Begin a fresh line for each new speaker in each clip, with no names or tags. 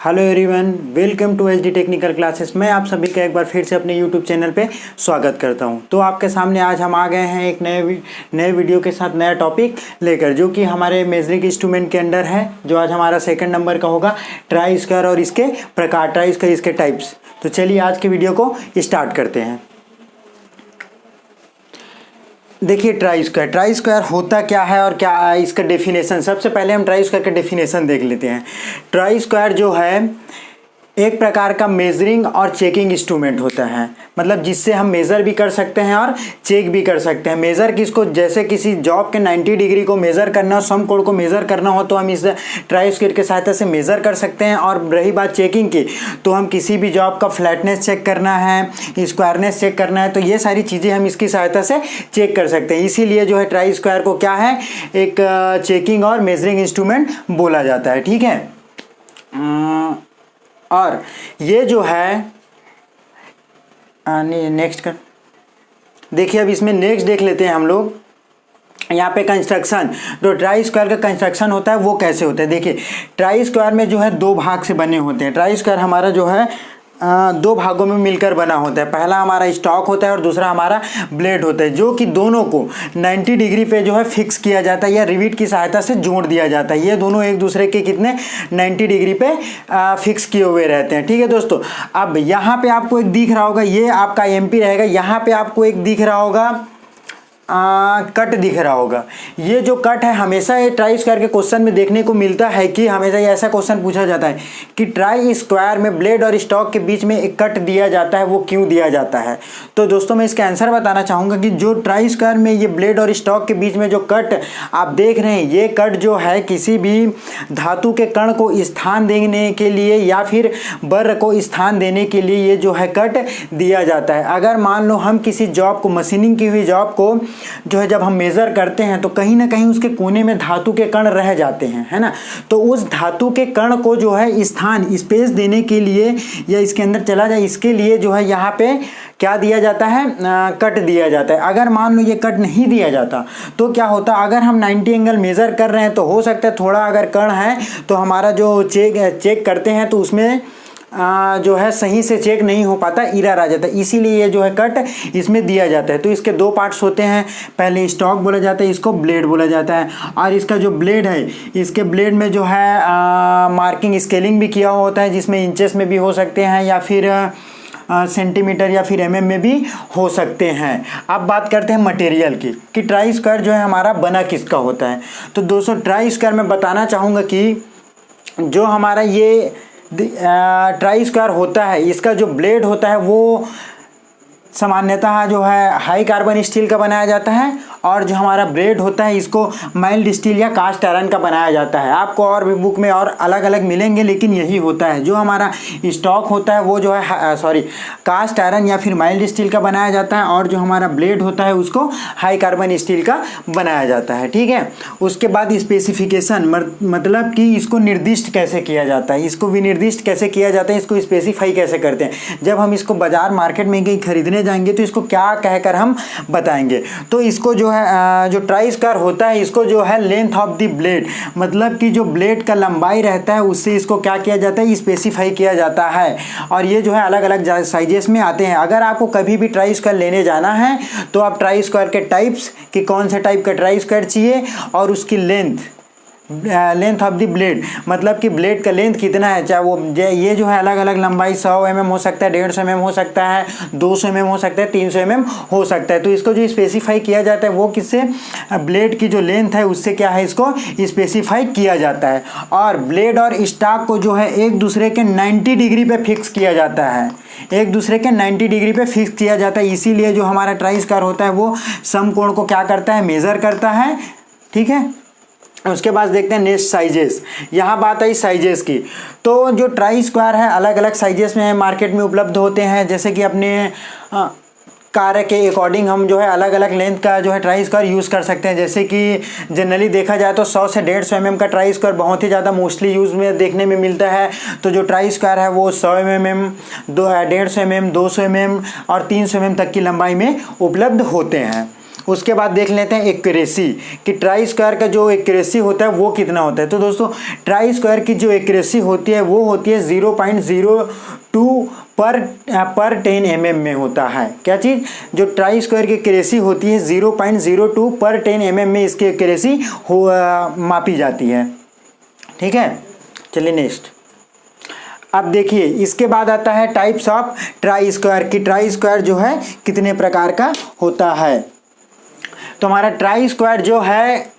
Hello everyone, welcome to HD technical classes. मैं आप सभी का एक बार फिर से अपने यूट्यूब चैनल पे स्वागत करता हूं। तो आपके सामने आज हम आ गए हैं एक नए वीडियो के साथ, नया टॉपिक लेकर, जो कि हमारे मेजरिंग इंस्ट्रूमेंट के अंडर है, जो आज हमारा सेकंड नंबर का होगा, ट्राई स्क्वायर और इसके प्रकार, ट्राई स्क्वायर इसके टाइप्स। तो चलिए आज के वीडियो को स्टार्ट करते हैं। देखिए ट्राई स्क्वायर होता क्या है और क्या इसका डेफिनेशन। सबसे पहले हम ट्राई स्क्वायर का डेफिनेशन देख लेते हैं। ट्राई स्क्वायर जो है एक प्रकार का मेजरिंग और चेकिंग इंस्ट्रूमेंट होता है, मतलब जिससे हम मेज़र भी कर सकते हैं और चेक भी कर सकते हैं। मेज़र किसको, जैसे किसी जॉब के 90 डिग्री को मेज़र करना हो, सम कोण को मेज़र करना हो, तो हम इस ट्राई स्क्वायर की सहायता से मेज़र कर सकते हैं। और रही बात चेकिंग की, तो हम किसी भी जॉब का फ्लैटनेस चेक करना है, स्क्वायरनेस चेक करना है, तो ये सारी चीज़ें हम इसकी सहायता से चेक कर सकते हैं। इसीलिए जो है ट्राई स्क्वायर को क्या है, एक चेकिंग और मेजरिंग इंस्ट्रूमेंट बोला जाता है। ठीक है, और ये जो है नेक्स्ट कर देखिए, अब इसमें नेक्स्ट देख लेते हैं हम लोग। यहाँ पे कंस्ट्रक्शन, जो ट्राई स्क्वायर का कंस्ट्रक्शन होता है वो कैसे होता है। देखिए ट्राई स्क्वायर में जो है दो भाग से बने होते हैं। ट्राई स्क्वायर हमारा जो है दो भागों में मिलकर बना होता है। पहला हमारा स्टॉक होता है और दूसरा हमारा ब्लेड होता है, जो कि दोनों को 90 डिग्री पे जो है फिक्स किया जाता है या रिविट की सहायता से जोड़ दिया जाता है। ये दोनों एक दूसरे के कितने 90 डिग्री पे फिक्स किए हुए रहते हैं। ठीक है दोस्तों, अब यहाँ पे आपको एक दिख रहा होगा, ये आपका एमपी रहेगा। यहाँ पे आपको एक दिख रहा होगा कट दिख रहा होगा। ये जो कट है, हमेशा ये ट्राई स्क्वायर के क्वेश्चन में देखने को मिलता है कि हमेशा ये ऐसा क्वेश्चन पूछा जाता है कि ट्राई स्क्वायर में ब्लेड और स्टॉक के बीच में एक कट दिया जाता है, वो क्यों दिया जाता है। तो दोस्तों मैं इसका आंसर बताना चाहूँगा कि जो ट्राई स्क्वायर में ये ब्लेड और स्टॉक के बीच में जो कट आप देख रहे हैं, ये कट जो है किसी भी धातु के कण को स्थान देने के लिए या फिर बर को स्थान देने के लिए ये जो है कट दिया जाता है। अगर मान लो हम किसी जॉब को, मशीनिंग की हुई जॉब को जो है जब हम मेज़र करते हैं, तो कहीं ना कहीं उसके कोने में धातु के कण रह जाते हैं, है ना। तो उस धातु के कण को जो है स्थान, स्पेस देने के लिए या इसके अंदर चला जाए, इसके लिए जो है यहाँ पे क्या दिया जाता है, कट दिया जाता है। अगर मान लो ये कट नहीं दिया जाता तो क्या होता, अगर हम 90 एंगल मेज़र कर रहे हैं तो हो सकता है थोड़ा अगर कण है तो हमारा जो चेक करते हैं तो उसमें जो है सही से चेक नहीं हो पाता, एरर आ जाता है। इसीलिए ये जो है कट इसमें दिया जाता है। तो इसके दो पार्ट्स होते हैं, पहले स्टॉक बोला जाता है, इसको ब्लेड बोला जाता है। और इसका जो ब्लेड है, इसके ब्लेड में जो है मार्किंग, स्केलिंग भी किया होता है, जिसमें इंचेस में भी हो सकते हैं या फिर सेंटीमीटर या फिर mm में भी हो सकते हैं। अब बात करते हैं मटेरियल की, कि ट्राई स्क्वायर जो है हमारा बना किसका होता है। तो दोस्तों ट्राई स्क्वायर में बताना चाहूँगा कि जो हमारा ये ट्राई स्क्वायर होता है, इसका जो ब्लेड होता है वो सामान्यतः जो है हाई कार्बन स्टील का बनाया जाता है, और जो हमारा ब्लेड होता है इसको माइल्ड स्टील या कास्ट आयरन का बनाया जाता है। आपको और भी बुक में और अलग अलग मिलेंगे, लेकिन यही होता है। जो हमारा स्टॉक होता है वो जो है कास्ट आयरन या फिर माइल्ड स्टील का बनाया जाता है, और जो हमारा ब्लेड होता है उसको हाई कार्बन स्टील का बनाया जाता है। ठीक है, उसके बाद स्पेसिफिकेशन, मतलब कि इसको निर्दिष्ट कैसे किया जाता है, इसको विनिर्दिष्ट कैसे किया जाता है, इसको स्पेसिफाई कैसे करते हैं। जब हम इसको बाजार मार्केट में कहीं खरीदने जाएंगे तो इसको क्या कहकर हम बताएंगे। तो इसको जो है जो ट्राई स्क्वायर होता है, इसको जो है लेंथ ऑफ द ब्लेड, मतलब कि जो ब्लेड का लंबाई रहता है उससे इसको क्या किया जाता है, स्पेसिफाई किया जाता है। और ये जो है अलग अलग साइजेस में आते हैं। अगर आपको कभी भी ट्राई स्क्वायर लेने जाना है तो आप ट्राई स्क्वायर के टाइप्स, कि कौन से टाइप का ट्राई स्क्वायर चाहिए और उसकी लेंथ ऑफ द ब्लेड, मतलब कि ब्लेड का लेंथ कितना है, चाहे वो ये जो है अलग अलग लंबाई 100 mm हो सकता है, 150 mm हो सकता है, 200 mm हो सकता है, 300 mm हो सकता है। तो इसको जो स्पेसिफाई किया जाता है वो किससे, ब्लेड की जो लेंथ है उससे क्या है, इसको स्पेसिफाई किया जाता है। और ब्लेड और स्टॉक को जो है एक दूसरे के 90 डिग्री पे फिक्स किया जाता है, एक दूसरे के 90 डिग्री पे फिक्स किया जाता है। इसीलिए जो हमारा ट्राई स्क्वायर होता है वो समकोण को क्या करता है, मेज़र करता है। ठीक है, उसके बाद देखते हैं नेक्स्ट साइजेस। यहाँ बात आई साइजेस की, तो जो ट्राई स्क्वायर है अलग अलग साइजेस में मार्केट में उपलब्ध होते हैं। जैसे कि अपने कार्य के अकॉर्डिंग हम जो है अलग अलग लेंथ का जो है ट्राई स्क्वायर यूज़ कर सकते हैं। जैसे कि जनरली देखा जाए तो 100 से 150 mm का ट्राई स्क्वायर बहुत ही ज़्यादा मोस्टली यूज़ में देखने में मिलता है। तो जो ट्राई स्क्वायर है वो 100 mm, 150 mm, 200 mm और 300 mm तक की लंबाई में उपलब्ध होते हैं। उसके बाद देख लेते हैं एक्यूरेसी कि ट्राई स्क्वायर का जो एक्यूरेसी होता है वो कितना होता है। तो दोस्तों ट्राई स्क्वायर की जो एक्यूरेसी होती है वो होती है 0.02 पर 10 mm में होता है। क्या चीज़, जो ट्राई स्क्वायर की एक्यूरेसी होती है 0.02 पर 10 mm में इसकी एक्यूरेसी मापी जाती है। ठीक है, चलिए नेक्स्ट। अब देखिए इसके बाद आता है टाइप्स ऑफ ट्राई स्क्वायर कि ट्राई स्क्वायर जो है कितने प्रकार का होता है। तो हमारा ट्राई स्क्वायर जो है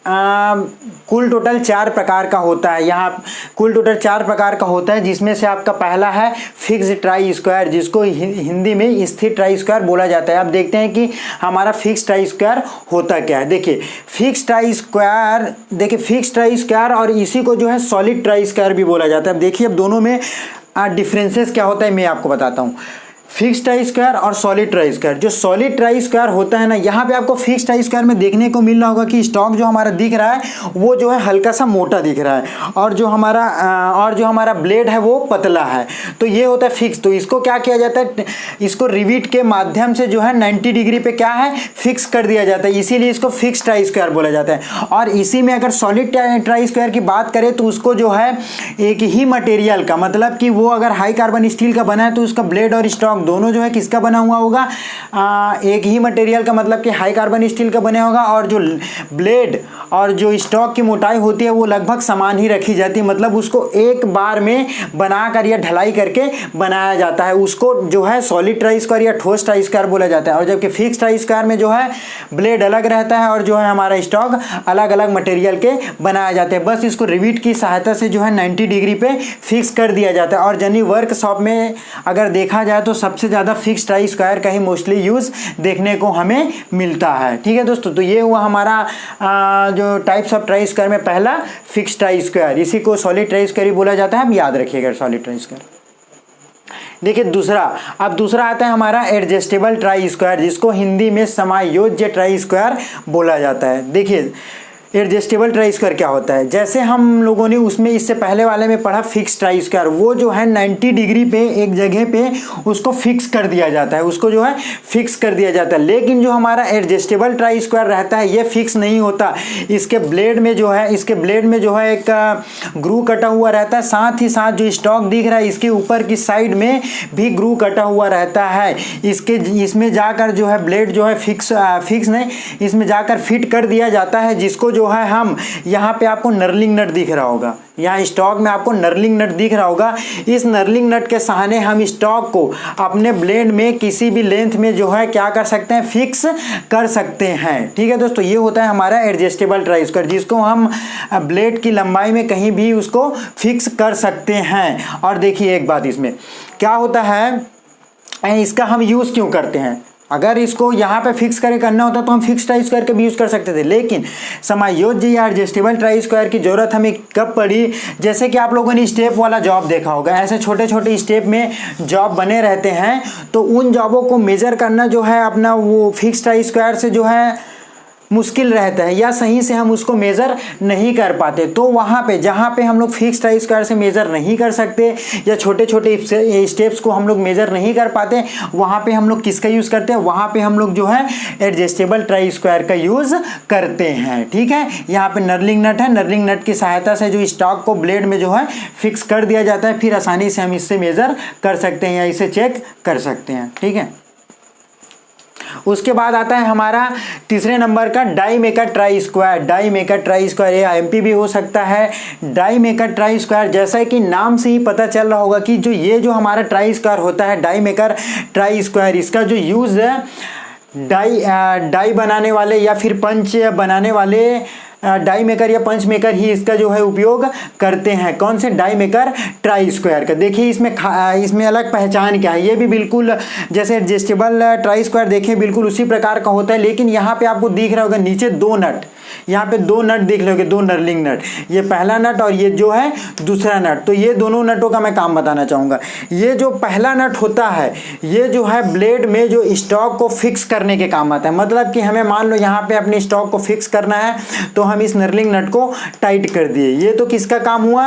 कुल टोटल 4 प्रकार का होता है। यहाँ कुल टोटल 4 प्रकार का होता है, जिसमें से आपका पहला है फिक्स ट्राई स्क्वायर, जिसको हिंदी में स्थिर ट्राई स्क्वायर बोला जाता है। अब देखते हैं कि हमारा फिक्स ट्राई स्क्वायर होता क्या है। देखिए फिक्स ट्राई स्क्वायर और इसी को जो है सॉलिड ट्राई स्क्वायर भी बोला जाता है। अब देखिए अब दोनों में डिफरेंसेस क्या होता है मैं आपको बताता हूँ। फिक्स ट्राई स्क्वायर और सॉलिड ट्राई स्क्वायर। जो सॉलिड ट्राई स्क्वायर होता है ना, यहाँ पे आपको फिक्स ट्राई स्क्वायर में देखने को मिल रहा होगा कि स्टॉक जो हमारा दिख रहा है वो जो है हल्का सा मोटा दिख रहा है और जो हमारा ब्लेड है वो पतला है। तो ये होता है फिक्स। तो इसको क्या किया जाता है, इसको रिविट के माध्यम से जो है 90 डिग्री पे क्या है फिक्स कर दिया जाता है, इसीलिए इसको फिक्स ट्राई स्क्वायर बोला जाता है। और इसी में अगर सॉलिड ट्राई स्क्वायर की बात करें तो उसको जो है एक ही मटेरियल का, मतलब कि वो अगर हाई कार्बन स्टील का बना है तो उसका ब्लेड और स्टॉक दोनों जो है किसका बना हुआ होगा, एक ही मटेरियल का, मतलब कि हाई कार्बन स्टील का बना होगा। और जो ब्लेड और जो स्टॉक की मोटाई होती है वो लगभग समान ही रखी जाती है, मतलब उसको एक बार में बनाकर या ढलाई करके बनाया जाता है। उसको जो है सॉलिड ट्राई स्क्वायर या ठोस ट्राई स्क्वायर बोला जाता है। और जबकि फिक्स ट्राई स्क्वायर में जो है ब्लेड अलग रहता है और जो है हमारा स्टॉक अलग अलग मटेरियल के बनाए जाते हैं। बस इसको रिविट की सहायता से जो है 90 डिग्री पे फिक्स कर दिया जाता है। और जनी वर्कशॉप में अगर देखा जाए तो सबसे ज़्यादा फिक्स ट्राई स्क्वायर का ही मोस्टली यूज़ देखने को हमें मिलता है। ठीक है दोस्तों, तो ये हुआ हमारा जो टाइप्स ऑफ ट्राई स्क्वायर में पहला फिक्स ट्राई स्क्वायर, इसी को सॉलिड ट्राई स्क्वायर ही बोला जाता है। अब याद रखिएगा सॉलिड ट्राई स्क्वायर। देखिए दूसरा आता है हमारा एडजस्टेबल ट्राई स्क्वायर, जिसको हिंदी में समायोज्य ट्राई स्क्वायर बोला जाता है। देखिए एडजस्टेबल ट्राई स्क्वायर क्या होता है, जैसे हम लोगों ने उसमें इससे पहले वाले में पढ़ा फिक्स ट्राई स्क्वायर, वो जो है 90 डिग्री पे एक जगह पे उसको फिक्स कर दिया जाता है, उसको जो है फिक्स कर दिया जाता है। लेकिन जो हमारा एडजस्टेबल ट्राई स्क्वायर रहता है ये फिक्स नहीं होता। इसके ब्लेड में जो है एक ग्रू कटा हुआ रहता है, साथ ही साथ जो स्टॉक दिख रहा है इसके ऊपर की साइड में भी ग्रू कटा हुआ रहता है। इसमें जाकर जो है ब्लेड जो है फिक्स नहीं, इसमें जाकर फिट कर दिया जाता है, जिसको जो है हम यहाँ पे आपको नर्लिंग नट दिख रहा होगा, यहाँ स्टॉक में आपको नर्लिंग नट दिख रहा होगा। इस नर्लिंग नट के सहारे हम स्टॉक को अपने ब्लेड में किसी भी लेंथ में जो है क्या कर सकते हैं, फिक्स कर सकते हैं। ठीक है दोस्तों, ये होता है हमारा एडजस्टेबल ट्राई स्क्वायर, जिसको हम ब्लेड की लंबाई में कहीं भी उसको फिक्स कर सकते हैं। और देखिए एक बात, इसमें क्या होता है, इसका हम यूज़ क्यों करते हैं। अगर इसको यहाँ पे फिक्स करना होता तो हम फिक्स ट्राई स्क्वायर का भी यूज़ कर सकते थे, लेकिन समायोज्य या एडजस्टेबल ट्राई स्क्वायर की ज़रूरत हमें कब पड़ी, जैसे कि आप लोगों ने स्टेप वाला जॉब देखा होगा, ऐसे छोटे छोटे स्टेप में जॉब बने रहते हैं, तो उन जॉबों को मेजर करना जो है अपना वो फिक्स ट्राई स्क्वायर से जो है मुश्किल रहता है, या सही से हम उसको मेज़र नहीं कर पाते। तो वहाँ पे जहाँ पे हम लोग फिक्स ट्राई स्क्वायर से मेज़र नहीं कर सकते या छोटे छोटे स्टेप्स को हम लोग मेज़र नहीं कर पाते, वहाँ पे हम लोग किसका यूज़ करते हैं, वहाँ पे हम लोग जो है एडजस्टेबल ट्राई स्क्वायर का यूज़ करते हैं। ठीक है, यहाँ पे नर्लिंग नट है, नर्लिंग नट की सहायता से जो स्टॉक को ब्लेड में जो है फिक्स कर दिया जाता है, फिर आसानी से हम इससे मेज़र कर सकते हैं या इसे चेक कर सकते हैं। ठीक है, उसके बाद आता है हमारा तीसरे नंबर का die maker try square. Die maker try square ये IMP भी हो सकता है। डाई मेकर ट्राई स्क्वायर, जैसा कि नाम से ही पता चल रहा होगा कि जो हमारा ट्राई स्क्वायर होता है डाई मेकर ट्राई स्क्वायर, इसका जो यूज़ है डाई बनाने वाले या फिर पंच बनाने वाले डाई मेकर या पंच मेकर ही इसका जो है उपयोग करते हैं। कौन से, डाई मेकर ट्राई स्क्वायर का। देखिए इसमें अलग पहचान क्या है, ये भी बिल्कुल जैसे एडजस्टेबल ट्राई स्क्वायर देखिए बिल्कुल उसी प्रकार का होता है, लेकिन यहाँ पे आपको दिख रहा होगा नीचे 2 नट, यहाँ पे 2 नट दिख लोगे, 2 नर्लिंग नट, ये पहला नट और ये जो है दूसरा नट। तो ये दोनों नटों का मैं काम बताना चाहूँगा। ये जो पहला नट होता है ये जो है ब्लेड में जो स्टॉक को फिक्स करने के काम आता है, मतलब कि हमें मान लो यहाँ पे अपने स्टॉक को फिक्स करना है तो हम इस नर्लिंग नट को टाइट कर दिए। ये तो किसका काम हुआ,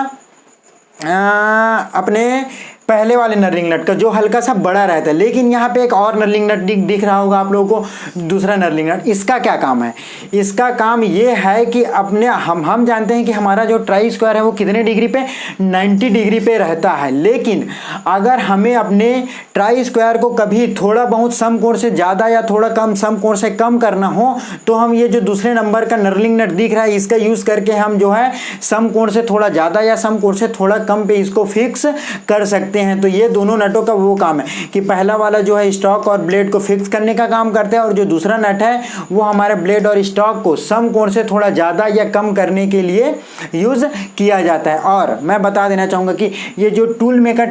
अपने पहले वाले नर्लिंग नट का जो हल्का सा बड़ा रहता है, लेकिन यहाँ पे एक और नर्लिंग नट दिख रहा होगा आप लोगों को, दूसरा नर्लिंग नट। इसका क्या काम है? इसका काम ये है कि अपने हम जानते हैं कि हमारा जो ट्राई स्क्वायर है वो कितने डिग्री पे, 90 डिग्री पे रहता है। लेकिन अगर हमें अपने ट्राई स्क्वायर को कभी थोड़ा बहुत समकोण से ज़्यादा या थोड़ा कम समकोण से कम करना हो तो हम ये जो दूसरे नंबर का नर्लिंग नट दिख रहा है इसका यूज़ करके हम जो है समकोण से थोड़ा ज़्यादा या समकोण से थोड़ा कम पे इसको फिक्स कर सकते हैं। तो ये दोनों नटों का वो काम है कि पहला वाला जो है स्टॉक और ब्लेड को फिक्स करने का काम करते हैं, और जो दूसरा नट है वो हमारे ब्लेड और स्टॉक को समकोण से थोड़ा ज़्यादा या कम करने के लिए यूज़ किया जाता है। और मैं बता देना चाहूँगा कि ये जो tool maker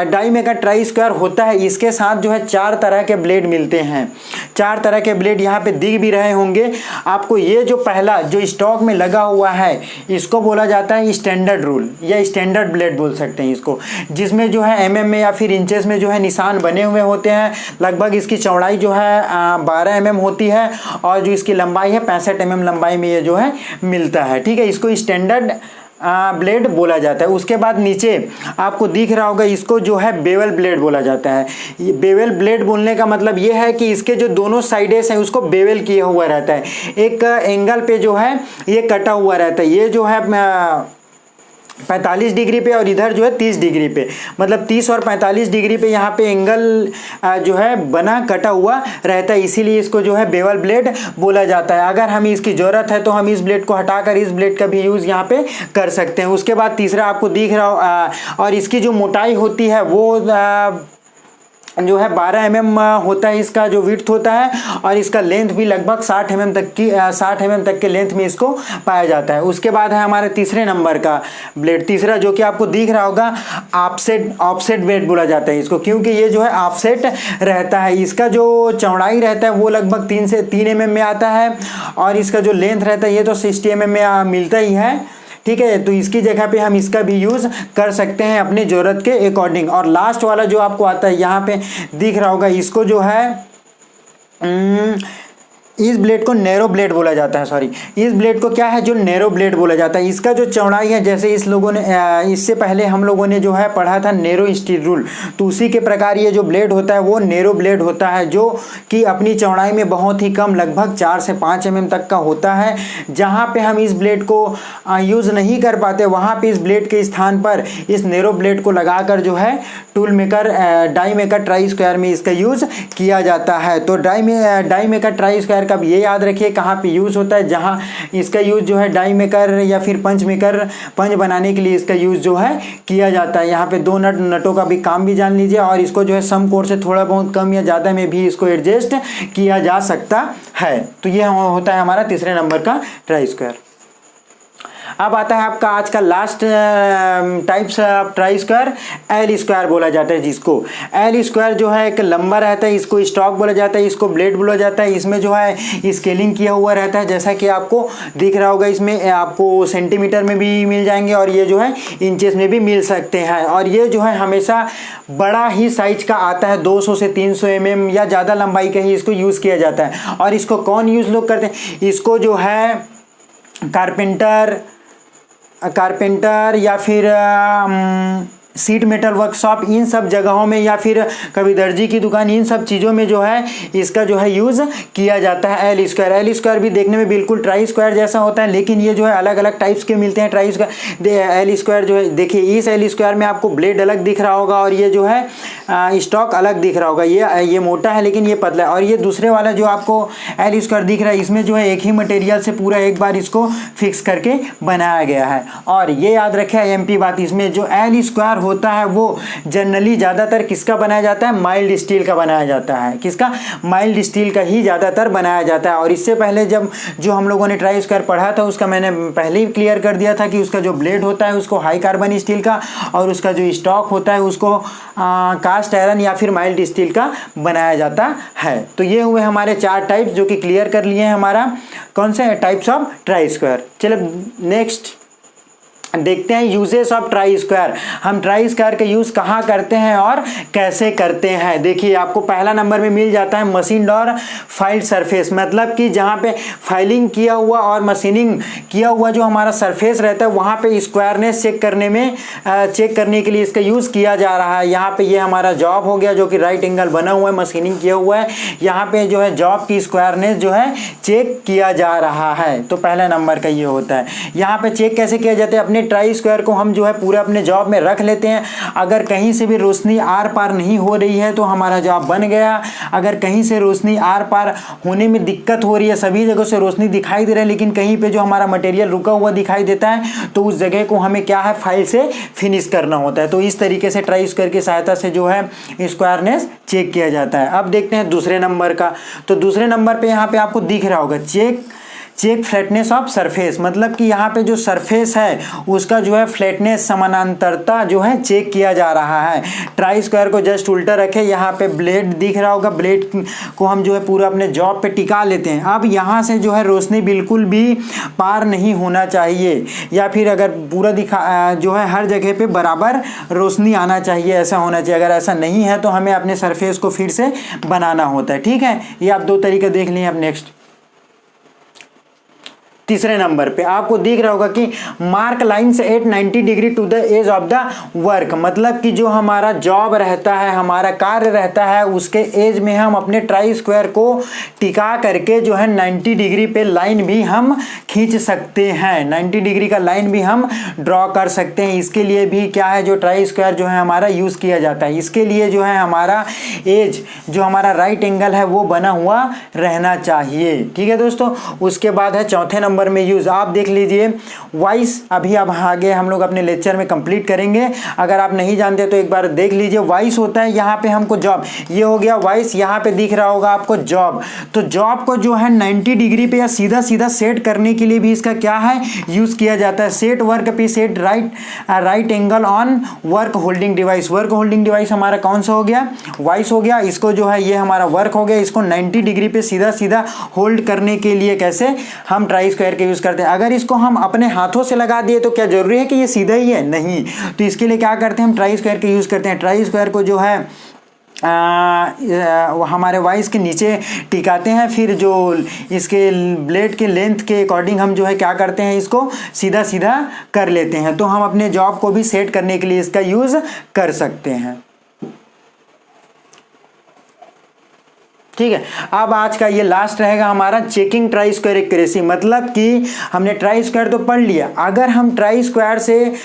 die maker try square होता है इसके साथ जो है 4 तरह के ब्लेड मिलते हैं। 4 तरह के ब्लेड यहाँ पे दिख भी रहे होंगे आपको। ये जो पहला जो स्टॉक में लगा हुआ है इसको बोला जाता है स्टैंडर्ड रूल या स्टैंडर्ड ब्लेड बोल सकते हैं इसको, जिसमें जो है mm में या फिर इंचेस में जो है निशान बने हुए होते हैं। लगभग इसकी चौड़ाई जो है 12 mm होती है और जो इसकी लंबाई है 65 mm लंबाई में ये जो है मिलता है। ठीक है, इसको स्टैंडर्ड ब्लेड बोला जाता है। उसके बाद नीचे आपको दिख रहा होगा इसको जो है बेवल ब्लेड बोला जाता है। ये बेवल ब्लेड बोलने का मतलब ये है कि इसके जो दोनों साइडेस हैं उसको बेवल किया हुआ रहता है। एक एंगल पे जो है ये कटा हुआ रहता है। ये जो है 45 डिग्री पे और इधर जो है 30 डिग्री पे, मतलब 30 और 45 डिग्री पे यहाँ पे एंगल जो है बना कटा हुआ रहता है, इसीलिए इसको जो है बेवल ब्लेड बोला जाता है। अगर हमें इसकी ज़रूरत है तो हम इस ब्लेड को हटाकर इस ब्लेड का भी यूज़ यहाँ पे कर सकते हैं। उसके बाद तीसरा आपको दिख रहा हो और इसकी जो मोटाई होती है वो जो है 12 mm होता है इसका जो विड्थ होता है, और इसका लेंथ भी लगभग 60 mm तक के लेंथ में इसको पाया जाता है। उसके बाद है हमारे तीसरे नंबर का ब्लेड, तीसरा जो कि आपको दिख रहा होगा ऑफसेट ब्लेड बोला जाता है इसको, क्योंकि ये जो है ऑफसेट रहता है। इसका जो चौड़ाई रहता है वो लगभग 3 से 3 mm में आता है, और इसका जो लेंथ रहता है ये तो 60 mm में मिलता ही है। ठीक है, तो इसकी जगह पे हम इसका भी यूज़ कर सकते हैं अपनी ज़रूरत के अकॉर्डिंग। और लास्ट वाला जो आपको आता है यहाँ पे दिख रहा होगा इसको जो है इस ब्लेड को नैरो ब्लेड बोला जाता है। सॉरी, इस ब्लेड को क्या है जो नैरो ब्लेड बोला जाता है। इसका जो चौड़ाई है, जैसे इस लोगों ने इससे पहले हम लोगों ने जो है पढ़ा था नैरो स्टील रूल, तो उसी के प्रकार ये जो ब्लेड होता है वो नैरो ब्लेड होता है, जो कि अपनी चौड़ाई में बहुत ही कम लगभग 4 से 5 mm तक का होता है। जहाँ पे हम इस ब्लेड को यूज़ नहीं कर पाते वहाँ पे इस ब्लेड के स्थान पर इस नैरो ब्लेड को लगाकर जो है tool maker die maker try square में इसका यूज़ किया जाता है। तो डाई मेकर ट्राई स्क्वायर का ये याद रखिए कहाँ पे यूज़ होता है, जहाँ इसका यूज़ जो है डाई मेकर या फिर पंच बनाने के लिए इसका यूज़ जो है किया जाता है। यहाँ पे 2 नटों का भी काम भी जान लीजिए, और इसको जो है समकोण से थोड़ा बहुत कम या ज़्यादा में भी इसको एडजस्ट किया जा सकता है। तो ये होता है हमारा तीसरे नंबर का ट्राई स्क्वायर। अब आता है आपका आज का last types of try square, L square बोला जाता है जिसको। एल स्क्वायर जो है एक लंबा रहता है, इसको स्टॉक बोला जाता है, इसको ब्लेड बोला जाता है। इसमें जो है स्केलिंग किया हुआ रहता है, जैसा कि आपको दिख रहा होगा। इसमें आपको सेंटीमीटर में भी मिल जाएंगे और ये जो है इंचेस में भी मिल सकते हैं। और ये जो है हमेशा बड़ा ही साइज का आता है, 200 से 300 mm या ज़्यादा लंबाई का ही इसको यूज़ किया जाता है। और इसको कौन यूज़ लोग करते हैं? इसको जो है कारपेंटर या फिर सीट मेटल वर्कशॉप, इन सब जगहों में, या फिर कभी दर्जी की दुकान, इन सब चीज़ों में जो है इसका जो है यूज़ किया जाता है एल स्क्वायर। एल स्क्वायर भी देखने में बिल्कुल ट्राई स्क्वायर जैसा होता है, लेकिन ये जो है अलग अलग टाइप्स के मिलते हैं ट्राई स्क्वायर। एल स्क्वायर जो है देखिए, इस एल स्क्वायर में आपको ब्लेड अलग दिख रहा होगा और ये जो है स्टॉक अलग दिख रहा होगा। ये मोटा है लेकिन ये पतला है। और ये दूसरे वाला जो आपको एल स्क्वायर दिख रहा है इसमें जो है एक ही मटेरियल से पूरा एक बार इसको फिक्स करके बनाया गया है। और ये याद रखें एमपी बात, इसमें जो एल स्क्वायर होता है वो जनरली ज़्यादातर किसका बनाया जाता है? माइल्ड स्टील का बनाया जाता है। किसका? माइल्ड स्टील का ही ज़्यादातर बनाया जाता है। और इससे पहले जब जो हम लोगों ने ट्राई स्क्वायर पढ़ा था उसका मैंने पहले ही क्लियर कर दिया था कि उसका जो ब्लेड होता है उसको हाई कार्बन स्टील का, और उसका जो स्टॉक होता है उसको कास्ट आयरन या फिर माइल्ड स्टील का बनाया जाता है। तो ये हुए हमारे 4 टाइप्स जो कि क्लियर कर लिए हैं हमारा कौन से टाइप्स ऑफ ट्राई स्क्वायर। चलो नेक्स्ट देखते हैं यूजेस ऑफ ट्राई स्क्वायर। हम ट्राई स्क्वायर का यूज़ कहाँ करते हैं और कैसे करते हैं। देखिए आपको पहला नंबर में मिल जाता है मशीन और फाइल्ड सरफेस, मतलब कि जहाँ पे फाइलिंग किया हुआ और मशीनिंग किया हुआ जो हमारा सरफेस रहता है वहाँ पे स्क्वायरनेस चेक करने के लिए इसका यूज़ किया जा रहा है। यहाँ पे ये हमारा जॉब हो गया जो कि राइट एंगल बना हुआ है, मशीनिंग किया हुआ है। यहाँ पे जो है जॉब की स्क्वायरनेस जो है चेक किया जा रहा है। तो पहला नंबर का ये होता है। यहाँ पे चेक कैसे किया जाता है, अपने ट्राई स्क्वायर को हम जो है पूरा अपने जॉब में रख लेते हैं। अगर कहीं से भी रोशनी आर पार नहीं हो रही है तो हमारा जॉब बन गया। अगर कहीं से रोशनी आर पार होने में दिक्कत हो रही है, सभी जगह से रोशनी दिखाई दे रहा है लेकिन कहीं पे जो हमारा मटेरियल रुका हुआ दिखाई देता है तो उस जगह को हमें क्या है फाइल से फिनिश करना होता है। तो इस तरीके से ट्राई स्क्वायर की सहायता से जो है स्क्वायरनेस चेक किया जाता है। अब देखते हैं दूसरे नंबर का। तो दूसरे नंबर पे यहाँ पे आपको दिख रहा होगा चेक फ्लैटनेस ऑफ सरफेस, मतलब कि यहाँ पे जो सरफेस है उसका जो है फ्लैटनेस समानांतरता जो है चेक किया जा रहा है। ट्राई स्क्वायर को जस्ट उल्टा रखें, यहाँ पे ब्लेड दिख रहा होगा, ब्लेड को हम जो है पूरा अपने जॉब पे टिका लेते हैं। अब यहाँ से जो है रोशनी बिल्कुल भी पार नहीं होना चाहिए, या फिर अगर पूरा जो है हर जगह पे बराबर रोशनी आना चाहिए, ऐसा होना चाहिए। अगर ऐसा नहीं है तो हमें अपने सरफेस को फिर से बनाना होता है। ठीक है, ये आप दो तरीके देख लिए। अब नेक्स्ट तीसरे नंबर पे आपको दिख रहा होगा कि mark lines at 90 degree to the edge of the work, मतलब कि जो हमारा जॉब रहता है, हमारा कार्य रहता है, उसके एज में हम अपने ट्राई स्क्वायर को टिका करके जो है 90 डिग्री पे लाइन भी हम खींच सकते हैं। 90 डिग्री का लाइन भी हम ड्रॉ कर सकते हैं। इसके लिए भी क्या है, जो ट्राई स्क्वायर जो है हमारा यूज़ किया जाता है। इसके लिए जो है हमारा एज जो हमारा राइट एंगल है वो बना हुआ रहना चाहिए। ठीक है दोस्तों, उसके बाद है चौथे नंबर में यूज। आप देख लीजिए वॉइस, अभी अब आगे हम लोग अपने लेक्चर में कंप्लीट करेंगे। अगर आप नहीं जानते तो एक बार देख लीजिए। वॉइस होता है यहाँ पे हमको जॉब, ये हो गया वॉइस। यहाँ पे दिख रहा होगा आपको जॉब। तो जॉब को जो है 90 डिग्री पे या सीधा सीधा सेट करने के लिए भी इसका क्या है यूज किया जाता है। सेट वर्क पे set right angle on work holding device. Work holding device हमारा कौन सा हो गया, वॉइस हो गया। इसको जो है ये हमारा वर्क हो गया। इसको 90 डिग्री पे सीधा सीधा होल्ड करने के लिए कैसे हम ट्राई स्क्वायर के यूज करते हैं। अगर इसको हम अपने हाथों से लगा दिए तो क्या जरूरी है कि ये सीधा ही है, नहीं। तो इसके लिए क्या करते हैं, हम ट्राई स्क्वायर के यूज करते हैं। ट्राई स्क्वायर को जो है हमारे वॉइस के नीचे टिकाते हैं, फिर जो इसके ब्लेड के लेंथ के अकॉर्डिंग हम जो है क्या करते हैं, इसको सीधा सीधा कर लेते हैं। तो हम अपने जॉब को भी सेट करने के लिए इसका यूज कर सकते हैं। ठीक है, अब आज का ये लास्ट रहेगा हमारा चेकिंग ट्राई स्क्वायर एक्यूरेसी, मतलब कि हमने ट्राई स्क्वायर तो पढ़ लिया। अगर हम ट्राई स्क्वायर से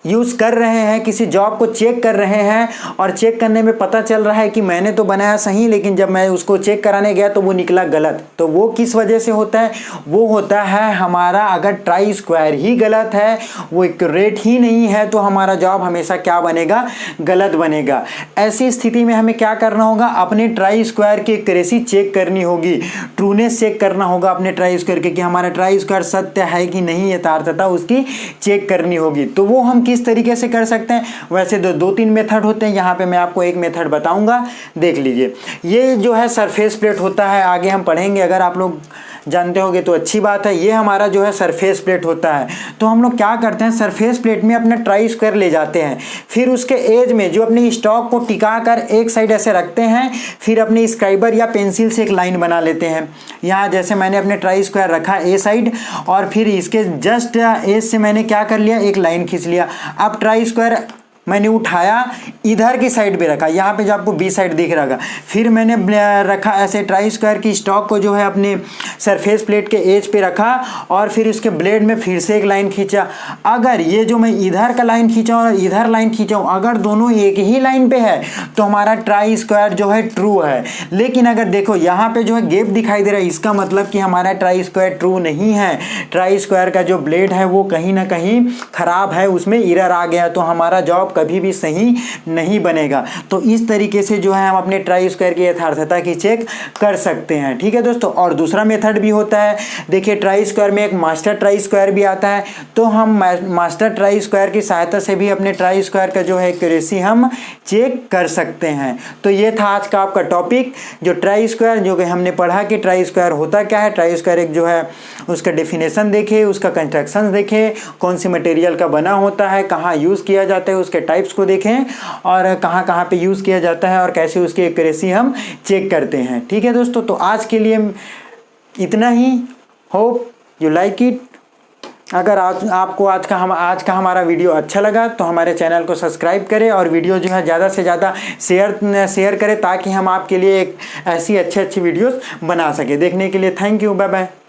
यूज़ कर रहे हैं, किसी जॉब को चेक कर रहे हैं और चेक करने में पता चल रहा है कि मैंने तो बनाया सही लेकिन जब मैं उसको चेक कराने गया तो वो निकला गलत, तो वो किस वजह से होता है, वो होता है हमारा अगर ट्राई स्क्वायर ही गलत है, वो एक्यूरेट ही नहीं है, तो हमारा जॉब हमेशा क्या बनेगा, गलत बनेगा। ऐसी स्थिति में हमें क्या करना होगा, अपने ट्राई स्क्वायर की एक्यूरेसी चेक करनी होगी, ट्रूनेस चेक करना होगा अपने ट्राई स्क्वायर के कि हमारा ट्राई स्क्वायर सत्य है कि नहीं, यथार्थता उसकी चेक करनी होगी। तो वो हम किस तरीके से कर सकते हैं, वैसे दो तीन मेथड होते हैं। यहाँ पे मैं आपको एक मेथड बताऊंगा, देख लीजिए। ये जो है सरफेस प्लेट होता है, आगे हम पढ़ेंगे, अगर आप लोग जानते होंगे तो अच्छी बात है। ये हमारा जो है सरफेस प्लेट होता है। तो हम लोग क्या करते हैं, सरफेस प्लेट में अपना ट्राई स्क्वायर ले जाते हैं, फिर उसके एज में जो अपने स्टॉक को टिका कर एक साइड ऐसे रखते हैं, फिर अपने स्क्राइबर या पेंसिल से एक लाइन बना लेते हैं। यहाँ जैसे मैंने अपने ट्राई स्क्वायर रखा ए साइड और फिर इसके जस्ट एज से मैंने क्या कर लिया, एक लाइन खींच लिया। अब ट्राई स्क्वायर मैंने उठाया, इधर की साइड पे रखा, यहाँ पे जो आपको बी साइड दिख रहा होगा, फिर मैंने रखा ऐसे ट्राई स्क्वायर की स्टॉक को जो है अपने सरफेस प्लेट के एज पे रखा और फिर उसके ब्लेड में फिर से एक लाइन खींचा। अगर ये जो मैं इधर का लाइन खींचा और इधर लाइन खींचा हूँ, अगर दोनों एक ही लाइन पे है तो हमारा ट्राई स्क्वायर जो है ट्रू है। लेकिन अगर देखो यहाँ पे जो है गैप दिखाई दे रहा है, इसका मतलब कि हमारा ट्राई स्क्वायर ट्रू नहीं है। ट्राई स्क्वायर का जो ब्लेड है वो कहीं ना कहीं खराब है, उसमें एरर आ गया, तो हमारा जॉब कभी भी सही नहीं बनेगा। तो इस तरीके से जो है हम अपने ट्राई स्क्वायर की यथार्थता की चेक कर सकते हैं। ठीक है दोस्तों, और दूसरा मेथड भी होता है। देखिए ट्राई स्क्वायर में एक मास्टर ट्राई स्क्वायर भी आता है, तो हम मास्टर ट्राई स्क्वायर की सहायता से भी अपने ट्राई स्क्वायर का जो है एक्यूरेसी हम चेक कर सकते हैं। तो ये था आज का आपका टॉपिक, जो ट्राई स्क्वायर, जो कि हमने पढ़ा कि ट्राई स्क्वायर होता क्या है। ट्राई स्क्वायर एक जो है उसका डेफिनेशन देखे, उसका कंस्ट्रक्शन देखे, कौन सी मटेरियल का बना होता है, कहाँ यूज़ किया जाता है, उसके टाइप्स को देखें और कहाँ कहाँ पे यूज़ किया जाता है और कैसे उसकी एक्यूरेसी हम चेक करते हैं। ठीक है दोस्तों, तो आज के लिए इतना ही। Hope you like it. अगर आपको आज का हमारा वीडियो अच्छा लगा तो हमारे चैनल को सब्सक्राइब करें और वीडियो जो है ज़्यादा से ज़्यादा शेयर करें, ताकि हम आपके लिए एक ऐसी अच्छी वीडियोस बना सकें। देखने के लिए थैंक यू, बाय बाय।